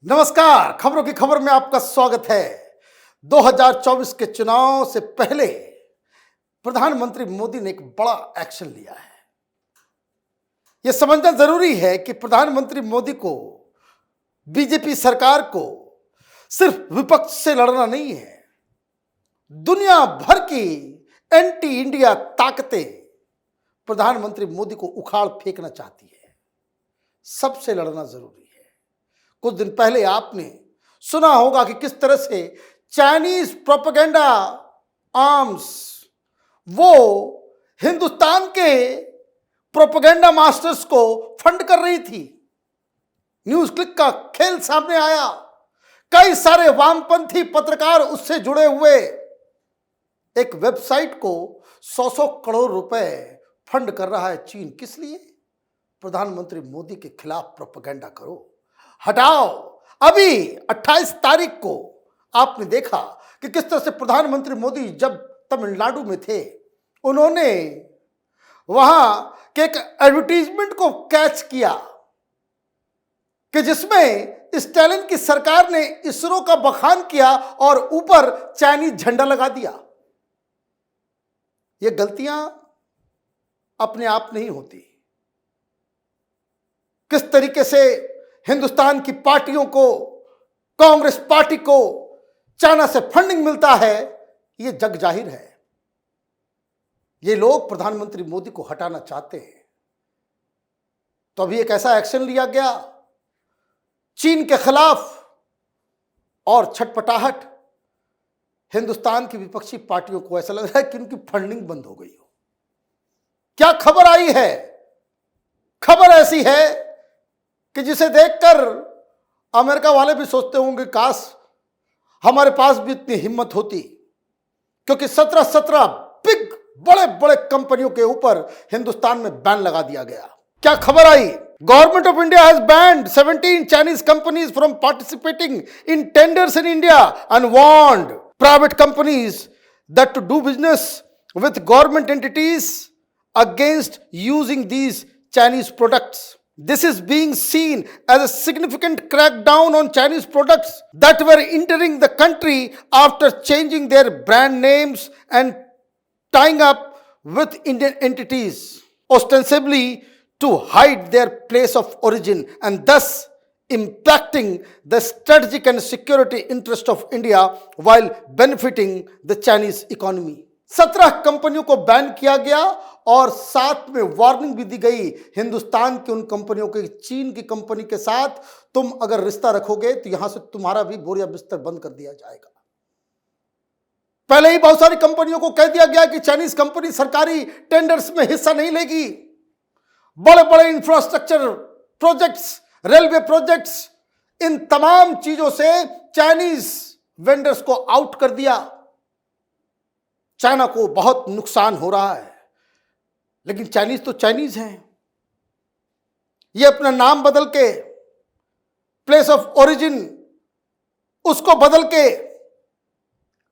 नमस्कार, खबरों की खबर में आपका स्वागत है। 2024 के चुनाव से पहले प्रधानमंत्री मोदी ने एक बड़ा एक्शन लिया है। यह समझना जरूरी है कि प्रधानमंत्री मोदी को, बीजेपी सरकार को सिर्फ विपक्ष से लड़ना नहीं है। दुनिया भर की एंटी इंडिया ताकतें प्रधानमंत्री मोदी को उखाड़ फेंकना चाहती है। सबसे लड़ना जरूरी है। कुछ दिन पहले आपने सुना होगा कि किस तरह से चाइनीज प्रोपेगेंडा आर्म्स वो हिंदुस्तान के प्रोपेगेंडा मास्टर्स को फंड कर रही थी। न्यूज क्लिक का खेल सामने आया। कई सारे वामपंथी पत्रकार उससे जुड़े हुए। एक वेबसाइट को 100 करोड़ रुपए फंड कर रहा है चीन। किस लिए? प्रधानमंत्री मोदी के खिलाफ प्रोपेगेंडा करो, हटाओ। अभी 28 तारीख को आपने देखा कि किस तरह से प्रधानमंत्री मोदी जब तमिलनाडु में थे, उन्होंने वहां के एक एडवर्टीजमेंट को कैच किया कि जिसमें स्टालिन की सरकार ने इसरो का बखान किया और ऊपर चाइनीज झंडा लगा दिया। ये गलतियां अपने आप नहीं होती। किस तरीके से हिंदुस्तान की पार्टियों को, कांग्रेस पार्टी को चाइना से फंडिंग मिलता है, यह जग जाहिर है। ये लोग प्रधानमंत्री मोदी को हटाना चाहते हैं। तो अभी एक ऐसा एक्शन लिया गया चीन के खिलाफ और छटपटाहट। हिंदुस्तान की विपक्षी पार्टियों को ऐसा लग रहा है कि उनकी फंडिंग बंद हो गई हो। क्या खबर आई है? खबर ऐसी है कि जिसे देखकर अमेरिका वाले भी सोचते होंगे काश हमारे पास भी इतनी हिम्मत होती, क्योंकि 17 बिग बड़े बड़े कंपनियों के ऊपर हिंदुस्तान में बैन लगा दिया गया। क्या खबर आई? Government of India has banned 17 Chinese companies from participating in tenders in India and warned private companies that to do business with government entities against using these Chinese products. This is being seen as a significant crackdown on Chinese products that were entering the country after changing their brand names and tying up with Indian entities, ostensibly to hide their place of origin and thus impacting the strategic and security interest of India while benefiting the Chinese economy. 17 कंपनियों को ban किया गया और साथ में warning भी दी गई हिंदुस्तान की उन कंपनियों के, चीन की कंपनी के साथ तुम अगर रिश्ता रखोगे तो यहां से तुम्हारा भी बोरिया बिस्तर बंद कर दिया जाएगा। पहले ही बहुत सारी कंपनियों को कह दिया गया कि चाइनीज कंपनी सरकारी टेंडर्स में हिस्सा नहीं लेगी। बड़े बड़े इंफ्रास्ट्रक्चर प्रोजेक्ट्स, रेलवे प्रोजेक्ट्स, इन तमाम चीजों से चाइनीज वेंडर्स को आउट कर दिया। चाइना को बहुत नुकसान हो रहा है, लेकिन चाइनीज तो चाइनीज हैं। ये अपना नाम बदल के, प्लेस ऑफ ओरिजिन उसको बदल के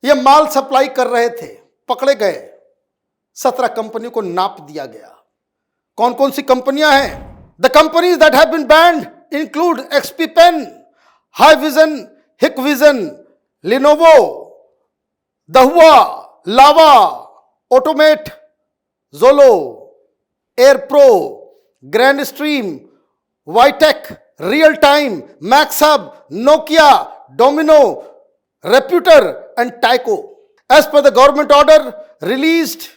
ये माल सप्लाई कर रहे थे। पकड़े गए। 17 कंपनियों को नाप दिया गया। कौन कौन सी कंपनियां हैं? The companies that have been banned include XP Pen, Hi Vision, Hikvision, Lenovo, Dahua, Lava, Automate, Xolo, Air Pro, Grandstream, Vitek, Real Time, MaxHub, Nokia, Domino, Reputer and Tyco. As per the government order released,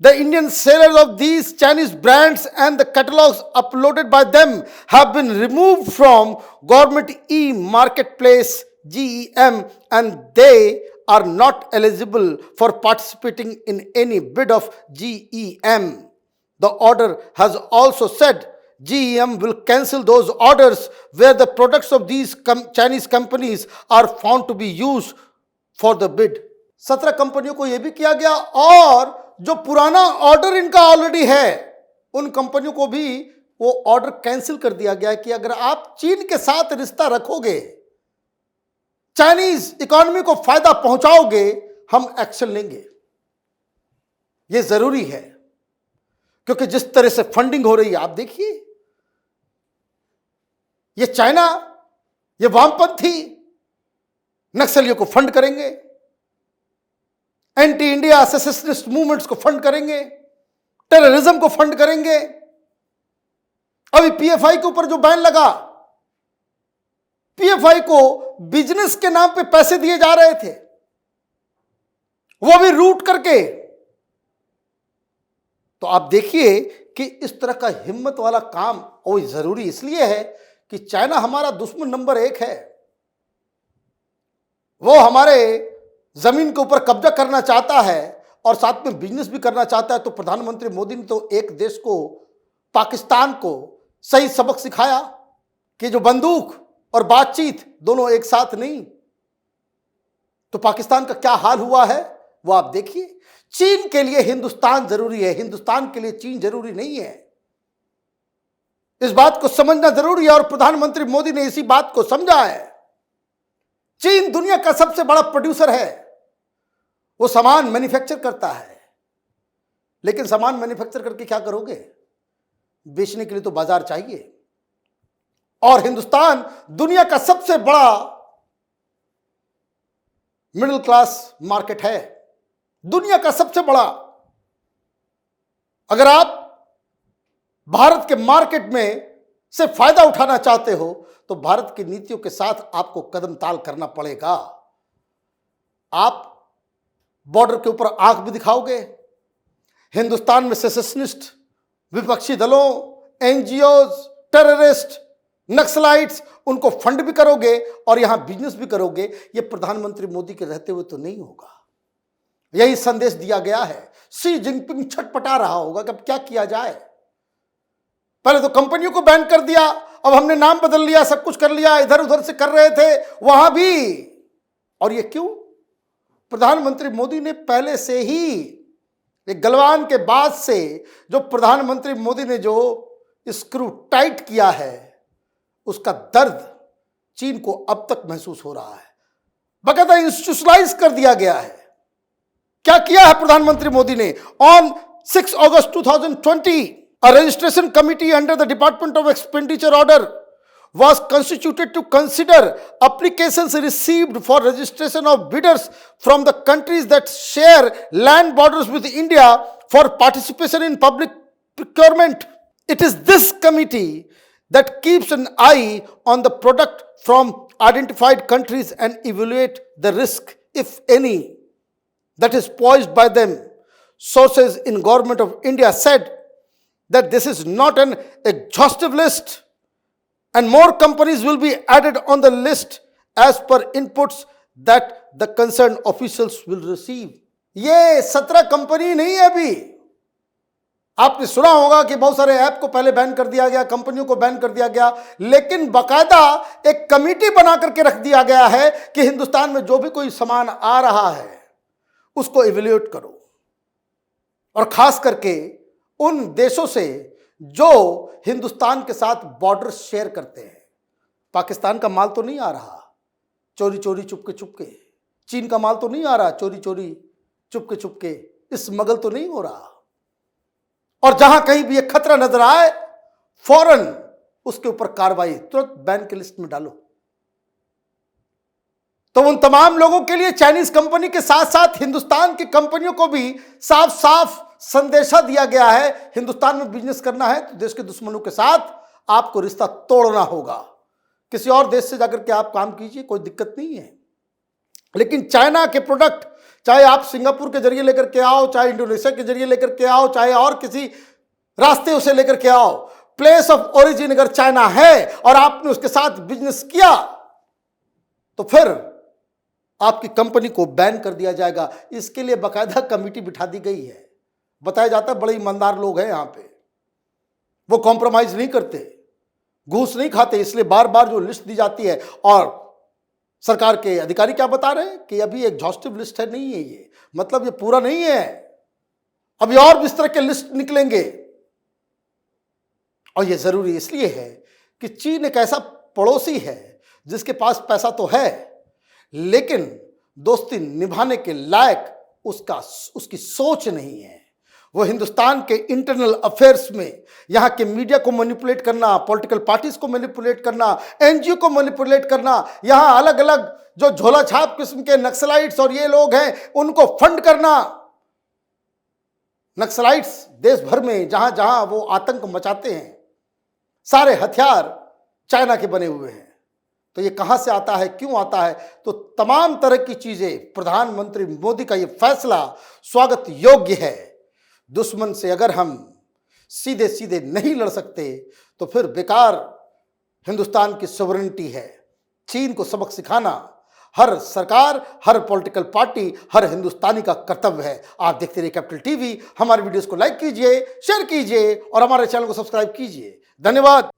the Indian sellers of these Chinese brands and the catalogs uploaded by them have been removed from Government e-Marketplace GEM and they are not eligible for participating in any bid of GEM. The order has also said GEM will cancel those orders where the products of these Chinese companies are found to be used for the bid. 17 कंपनियों को यह भी किया गया और जो पुराना order इनका ऑलरेडी है उन कंपनियों को भी वो ऑर्डर कैंसिल कर दिया गया कि अगर आप चीन के साथ रिश्ता रखोगे, चाइनीज इकोनॉमी को फायदा पहुंचाओगे, हम एक्शन लेंगे। यह जरूरी है क्योंकि जिस तरह से फंडिंग हो रही है आप देखिए। ये चाइना ये वामपंथी नक्सलियों को फंड करेंगे, एंटी इंडिया सेसेशनिस्ट मूवमेंट्स को फंड करेंगे, टेररिज्म को फंड करेंगे। अभी पीएफआई के ऊपर जो बैन लगा, पीएफआई को बिजनेस के नाम पे पैसे दिए जा रहे थे, वो भी रूट करके। तो आप देखिए कि इस तरह का हिम्मत वाला काम वो जरूरी इसलिए है कि चाइना हमारा दुश्मन नंबर 1 है। वो हमारे जमीन के ऊपर कब्जा करना चाहता है और साथ में बिजनेस भी करना चाहता है। तो प्रधानमंत्री मोदी ने तो एक देश को, पाकिस्तान को सही सबक सिखाया कि जो बंदूक और बातचीत दोनों एक साथ नहीं। तो पाकिस्तान का क्या हाल हुआ है वो आप देखिए। चीन के लिए हिंदुस्तान जरूरी है, हिंदुस्तान के लिए चीन जरूरी नहीं है। इस बात को समझना जरूरी है और प्रधानमंत्री मोदी ने इसी बात को समझा है। चीन दुनिया का सबसे बड़ा प्रोड्यूसर है, वो सामान मैन्युफैक्चर करता है, लेकिन सामान मैन्युफैक्चर करके क्या करोगे? बेचने के लिए तो बाजार चाहिए। और हिंदुस्तान दुनिया का सबसे बड़ा मिडिल क्लास मार्केट है, दुनिया का सबसे बड़ा। अगर आप भारत के मार्केट में से फायदा उठाना चाहते हो तो भारत की नीतियों के साथ आपको कदम ताल करना पड़ेगा। आप बॉर्डर के ऊपर आंख भी दिखाओगे, हिंदुस्तान में सेसेशनिस्ट, विपक्षी दलों, एनजीओज, टेररिस्ट, नक्सलाइट्स, उनको फंड भी करोगे और यहां बिजनेस भी करोगे। यह प्रधानमंत्री मोदी के रहते हुए तो नहीं होगा। यही संदेश दिया गया है। शी जिनपिंग छटपटा रहा होगा कि अब क्या किया जाए। पहले तो कंपनियों को बैन कर दिया, अब हमने नाम बदल लिया, सब कुछ कर लिया, इधर उधर से कर रहे थे वहां भी। और ये क्यों? प्रधानमंत्री मोदी ने पहले से ही, एक गलवान के बाद से जो प्रधानमंत्री मोदी ने जो स्क्रू टाइट किया है, उसका दर्द चीन को अब तक महसूस हो रहा है। बकायदा इंस्टीट्यूशनलाइज कर दिया गया है। क्या किया है प्रधानमंत्री मोदी ने? On 6 August 2020 a registration committee under the Department of Expenditure order was constituted to consider applications received for registration of bidders from the countries that share land borders with India for participation in public procurement. It is this committee that keeps an eye on the product from identified countries and evaluate the risk, if any, that is posed by them. Sources in Government of India said that this is not an exhaustive list and more companies will be added on the list as per inputs that the concerned officials will receive. ये 17 company नहीं है। अभी आपने सुना होगा कि बहुत सारे ऐप को पहले बैन कर दिया गया, कंपनियों को बैन कर दिया गया, लेकिन बाकायदा एक कमिटी बना करके रख दिया गया है कि हिंदुस्तान में जो भी कोई सामान आ रहा है उसको इवेल्युएट करो। और खास करके उन देशों से जो हिंदुस्तान के साथ बॉर्डर शेयर करते हैं। पाकिस्तान का माल तो नहीं आ रहा चोरी चोरी चुपके चुपके, चीन का माल तो नहीं आ रहा चोरी चोरी चुपके चुपके, स्मगल तो नहीं हो रहा। और जहां कहीं भी एक खतरा नजर आए फौरन उसके ऊपर कार्रवाई, तुरंत बैन की लिस्ट में डालो। तो उन तमाम लोगों के लिए चाइनीज कंपनी के साथ साथ हिंदुस्तान की कंपनियों को भी साफ साफ संदेशा दिया गया है, हिंदुस्तान में बिजनेस करना है तो देश के दुश्मनों के साथ आपको रिश्ता तोड़ना होगा। किसी और देश से जाकर के आप काम कीजिए, कोई दिक्कत नहीं है। लेकिन चाइना के प्रोडक्ट, चाहे आप सिंगापुर के जरिए लेकर के आओ, चाहे इंडोनेशिया के जरिए लेकर के आओ, चाहे और किसी रास्ते उसे लेकर के आओ, प्लेस ऑफ ओरिजिन अगर चाइना है और आपने उसके साथ बिजनेस किया तो फिर आपकी कंपनी को बैन कर दिया जाएगा। इसके लिए बाकायदा कमेटी बिठा दी गई है। बताया जाता है बड़े ईमानदार लोग हैं यहाँ पे, वो कॉम्प्रोमाइज नहीं करते, घूस नहीं खाते, इसलिए बार बार जो लिस्ट दी जाती है। और सरकार के अधिकारी क्या बता रहे हैं कि अभी एग्जॉस्टिव लिस्ट है, नहीं है ये, मतलब ये पूरा नहीं है, अभी और भी इस तरह के लिस्ट निकलेंगे। और ये जरूरी इसलिए है कि चीन एक ऐसा पड़ोसी है जिसके पास पैसा तो है लेकिन दोस्ती निभाने के लायक उसकी सोच नहीं है, वो हिंदुस्तान के इंटरनल अफेयर्स में यहाँ के मीडिया को मैनिपुलेट करना, पॉलिटिकल पार्टीज को मैनिपुलेट करना, एनजीओ को मैनिपुलेट करना, यहाँ अलग अलग जो झोला छाप किस्म के नक्सलाइट्स और ये लोग हैं उनको फंड करना। नक्सलाइट्स देश भर में जहां जहां वो आतंक मचाते हैं, सारे हथियार चाइना के बने हुए हैं। तो ये कहां से आता है, क्यों आता है? तो तमाम तरह की चीजें, प्रधानमंत्री मोदी का ये फैसला स्वागत योग्य है। दुश्मन से अगर हम सीधे सीधे नहीं लड़ सकते तो फिर बेकार हिंदुस्तान की सॉवरेनिटी है। चीन को सबक सिखाना हर सरकार, हर पॉलिटिकल पार्टी, हर हिंदुस्तानी का कर्तव्य है। आप देखते रहिए कैपिटल टीवी। हमारे वीडियोस को लाइक कीजिए, शेयर कीजिए और हमारे चैनल को सब्सक्राइब कीजिए। धन्यवाद।